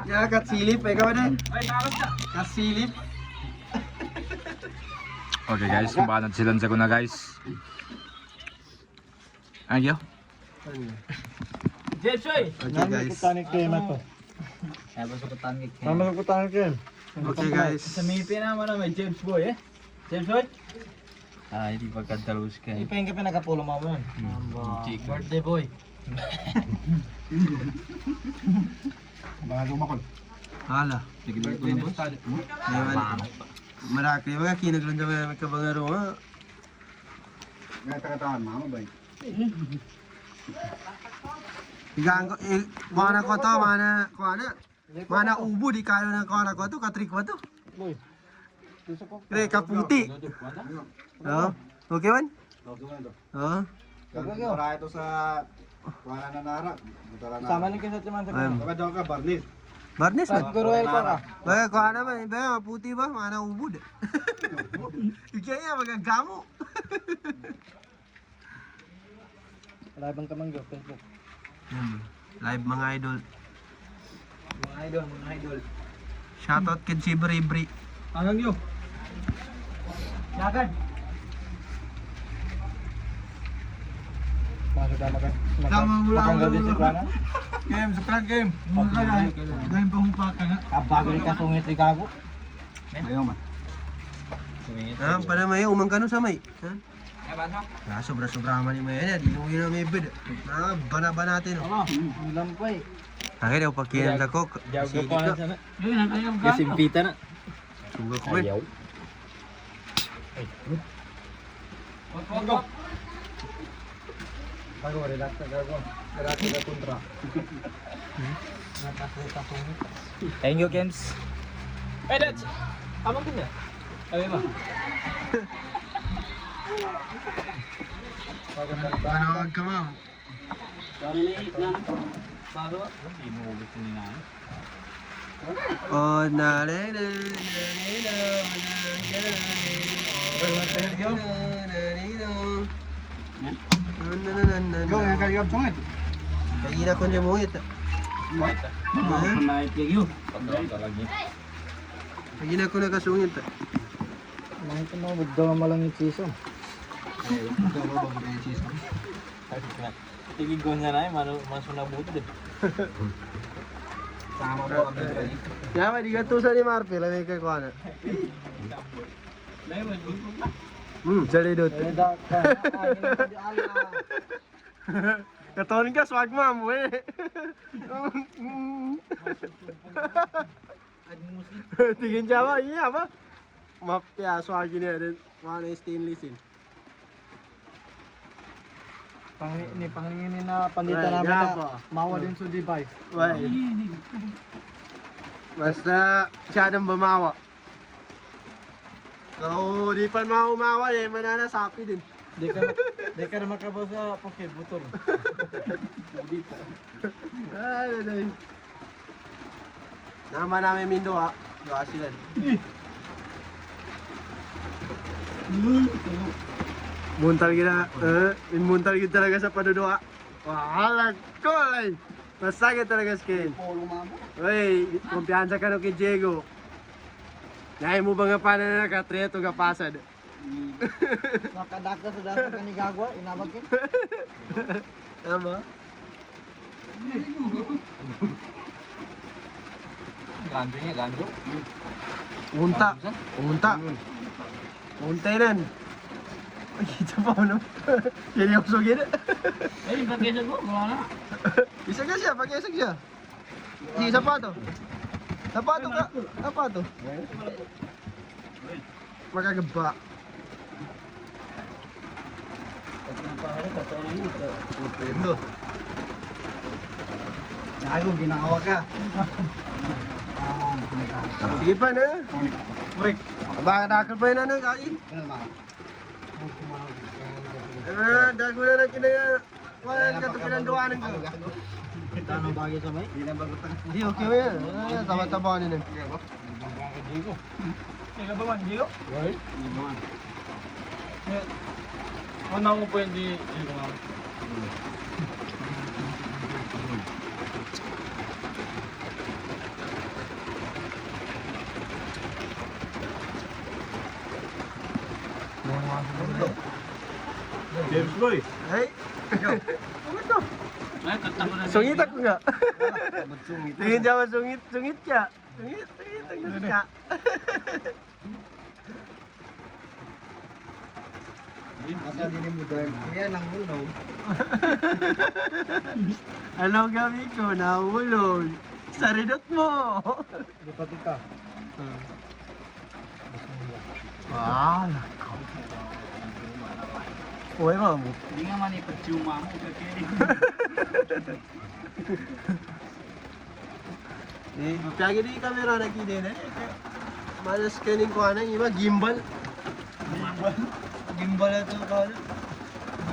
Ya, katsilip. Ikaw din. Katsilip. Okay guys, banat silang sa kuna guys. Ayo. Okay guys. Okay guys. Samipin naman na may James Boy James Boy? Hindi pagkadalos ka. Ipin ka pinakapulo mo yun. Birthday boy. Bago makon. Hala. Maraki mga kinaglan sa mga kabangaro ha. Ngata-kataan mama bay. Igang ko mana ko to mana ubo di kayo ng kuana ko to katrik ko to. Kre kaputi. Oh, okay man? Oh. Para ito sa kuana na nara. Sama ni kasi man sa Daw ka barnis. Barnis ba? Guruel ko ka. Ba kuana man ba puti ba mana ubo de. Ikaya magagamo. Live ang kamanggo Facebook. Live mga idol. Mga idol. Shoutout kid si Bri. Hanggang yo. Yagan. Masuk dalam makan. Makan gabi si Kuana. Game, subscribe game. Game pangumpa ka nga. Kabago rin ka sungit rin kago. Ayaw man. Pada may umang kano sa may. Sobra-sobra man yung may yan. Inuwi na may bid. Bana natin. Ulam ko eh. Akin daw pakiyan sa kok. Jago ko na sana. Kasimpita na. Suga ko man. Bago, relax na gago. Relax na kontra. Thank you, Kems. Eh, that's... Amang din na? Ay, ba? Panawag ka ma'am. Bago? Oh, Kaya ko niya mungit. Kaya ko na kasungit. Mga ito mo, bugdaw ang malangit season. Tigigong niya na eh, masuna buto din. Sama mo kami. Ya, di ka tusa ni Marpil, may kakuha na. Salidot. Katon ka, swag ma'am, we. Tingin siya ba? Iya ba? Mapya, swag niya rin. Mga stainless yun. Pangingin na pandita namin na mawa din sa device. Why? Basta siya nang bumawa. So, di pa maumawa eh, mananasapi din. Di ka na makabaw sa pocket motor. Ay. Nama namin Mindo ha. Doa sila. Muntal kita, muntal kita talaga sa paduduha. Wahalag ko ay. Masakit talaga skin. Uy, kumpiyansa ka no kay Diego. Nahay mo ba nga paano na katreto ka pasad? Makadakta sa dapat ka ni Gagwa, inabag ka. Tama? Ganjo niya, ganjo. Unta. Unta Ay, kita pa mo naman. Yan yung sugin. Eh, pagkesag mo, wala na. Isa ka siya, pag-isag siya. Sige, sapato. Sapato. Makagaba. Pendo. Ako, ginawa ka. Sige pa na. Baka nakal pa yun na kain. Dago na na kinaya. Wala ka ito pinanduanan ko. Tanong bagay sa may? Hindi, okay mo yan. Tama-tama ka nila. Ikaw ba man, Gio? Right? Ano mo po hindi Gio nga? James Boy. Ay. Sungit ako nga. Tingin siya masungit. Sungit siya. Sungit siya. Asa din mo doon. Kaya nang ulo. Ano gabi ko? Nahulog. Sa ridot mo. Dapat ka. Ah, nako. Uy, mamu. Hindi nga man ipagtsuma mo. Kaya di kamera na kini na. Malas kaning ko ana iba gimbal. Gimbal ato ko ana.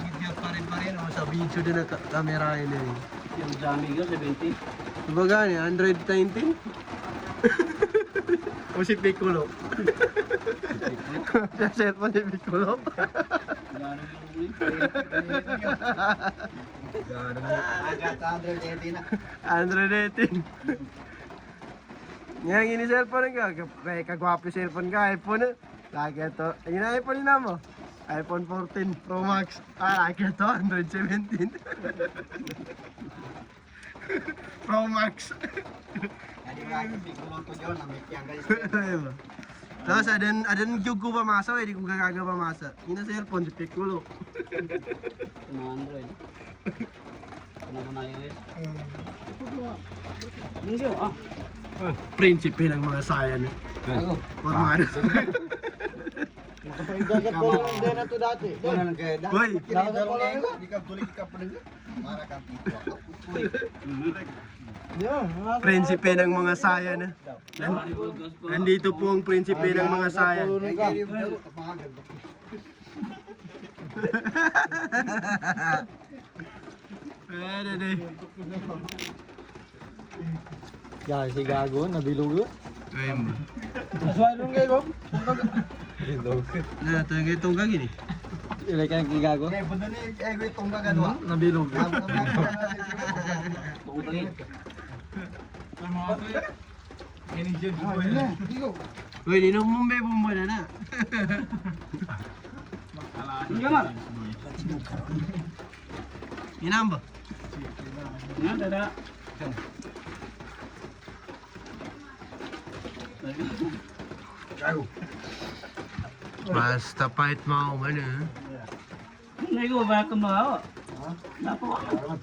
Bigyan pa rin sa video din na kamera ini. Yung Jamie ko, 70. Diba gani, Android 19? O si Piccolo? Sa cellphone ni Piccolo? Agad Android 18 na. Android 18. Nga ini cellphone ka, kagwapo cellphone ka, iPhone eh. Lagi ito, yun ang iPhone na mo. iPhone 14 Pro Max. Lagi ito, Android 17. Pro Max. Jadi lagi bigulong ko yun. Ang mikyang guys. Diba? Tapos adan yung ko pamasa, di ko gagaga pamasa. Yun ang cellphone, si Piccolo. Mga Android. Ano ko na yun? Hindi siya, Prinsipe ng mga sayan. Formado. Dagat ko lang din na to dati. Doon kaya dati. Hoy! Di ka tuloy ka pa rin. Mara kang tipo ako. Prinsipe ng mga sayan. Nandito po ang prinsipe ng mga sayan. Pwede di. Ya, si Gago, nabilog yun. Ayun ba? Maswalong kayo, Bob. Na, ito yung itong gagin eh. Ilay ka ng Gago? Eh, bunda ni Ego itong gagadwa. Nabilog. Uy, ninong mong may bumba na na. Hindi ka man. Inam ba? Nga, dada. Basta fight mo man eh. Hindi ko ba ito mga ako? Napo ako.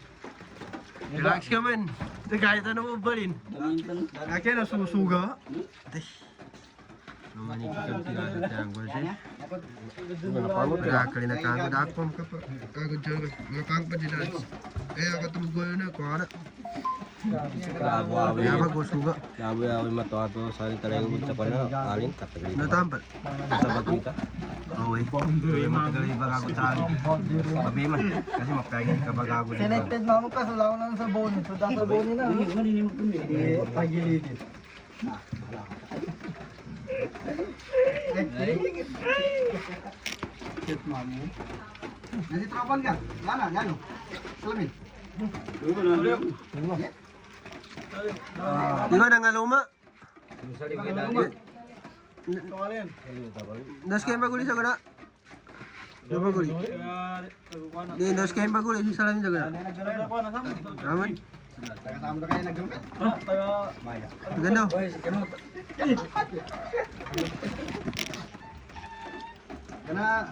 Relax ka man. Kahit ano mo ba rin? Gamintan. Akin na susuga. Naman ikikan tirada tiyang ko siya. Nakakali na kagod ako. Kagod dyan. Nakakang pa dyan. Kaya katulog ko yun ako. Kaya ba ko suga? Labo ako yung matuwa to sa talagang gud sa pana alin katagal. Natampal. Sa bagita. Okay. Kaya matagal yung bagako sa akin. Pabiman. Kasi mapagin ka bagako. Selected na mo ka sa lawan na sa bonus. So dapat bonus na. Hindi mo kundi. Pagilid. Nasi trapan ka? Yana, yano. Salamin. Di ba nangaluma? Das kayo maguli sa gana? Di ba guli? Di, das kayo maguli sa salamin sa gana? Aman? Kasama na kayo naggamit. Maganda. Kana.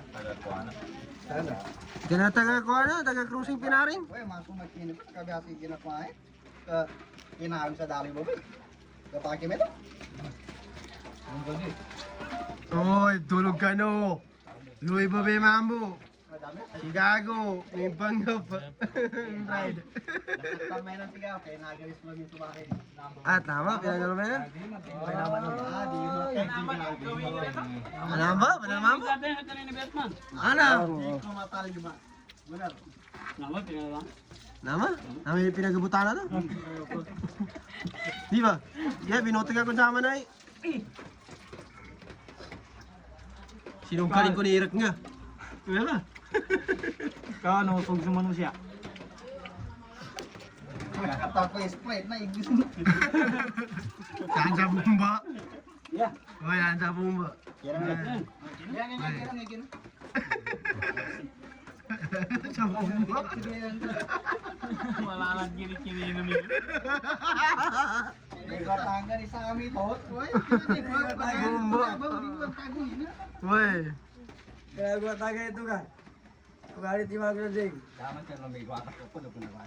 Sana. Kaya taga ko ano, taga cruising pinaring. Oy, masuk makinip ka biasa ginagawa eh. Kinahawag sa dali mo ba? Kapaki mo ito? Oy, tulog ka no. Luwi ba ba mambo? Chicago, may panggap. Ride. Tamay na sigaw, kaya nagalis mo yung tumakin. Ah, tama, pinagalo mo yan? Di mo Ano ba? Ano mambo? Sabi na kanina ni Batman. Ano? Di ko matali ba? Benar. Nama, pinagawa. Nama? Nama yung pinagabutan na to? Di ba? Yeah, binote ka kung sama na eh. Sinungkaling ko ni Irak nga. Wala. Kano, usog sa manusia. Kata ko Sprite na igis mo. Yan sa bumba. Yeah. O yan sa bumba. Kira na. Yan. Malalat kiri-kiri na nila. May batanga ni Sami tot. Uy, Woi. Kaya gua tagay itu kan. Kali tiba gede. Daman kan may bata ko pa na ba.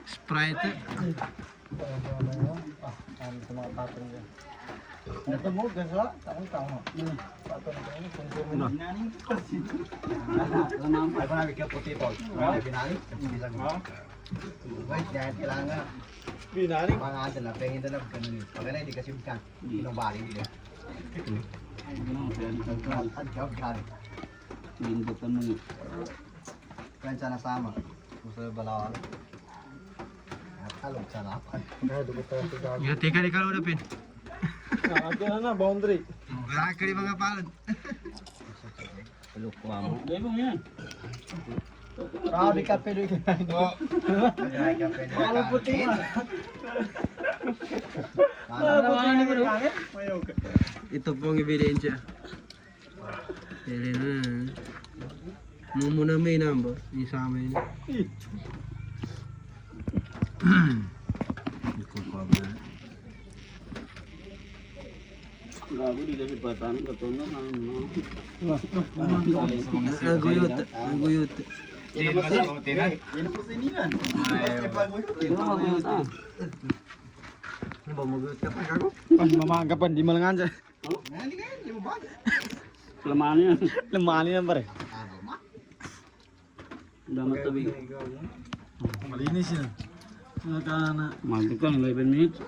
Sprite. Ano sa mga patong dyan. Ito mo, gasa? Tama. Patong dyan, kung naning pasin. Lamang pa. Ay, marami ka puti po. Marami binali. Bilang mo. Wait, dahil kailangan. Binali. Mga asa na, pengin na lang. Pagka na, hindi kasi ka. Ilang bali nila. Ang job ka. Bindutan mo yun. Kaya siya nasama. Gusto na balawan. At halong sa lapan. Tika di kalau dapin. Nakagana na, boundary. Beraka di mga palad. Peluk mo. Gaya mo yan. Grabe ka pero yun. Grabe ka pero yun. Ano puti mo? Ito pong ebidensya. Dili na. Mumuna may number. Isama yun. Gago, di kasi patan. Katunan ang Naguyot. Naguyot. Yan po sa inilan. Ano ba maguyot ka pa gago? Pas mamagapan, di malangan siya. Hindi ka yun, di mo ba? Lemahan yan. Lemahan yan pare. Ano ma? Damat tabi. Malinis yan. Magkana. Magkana, 11 minutes.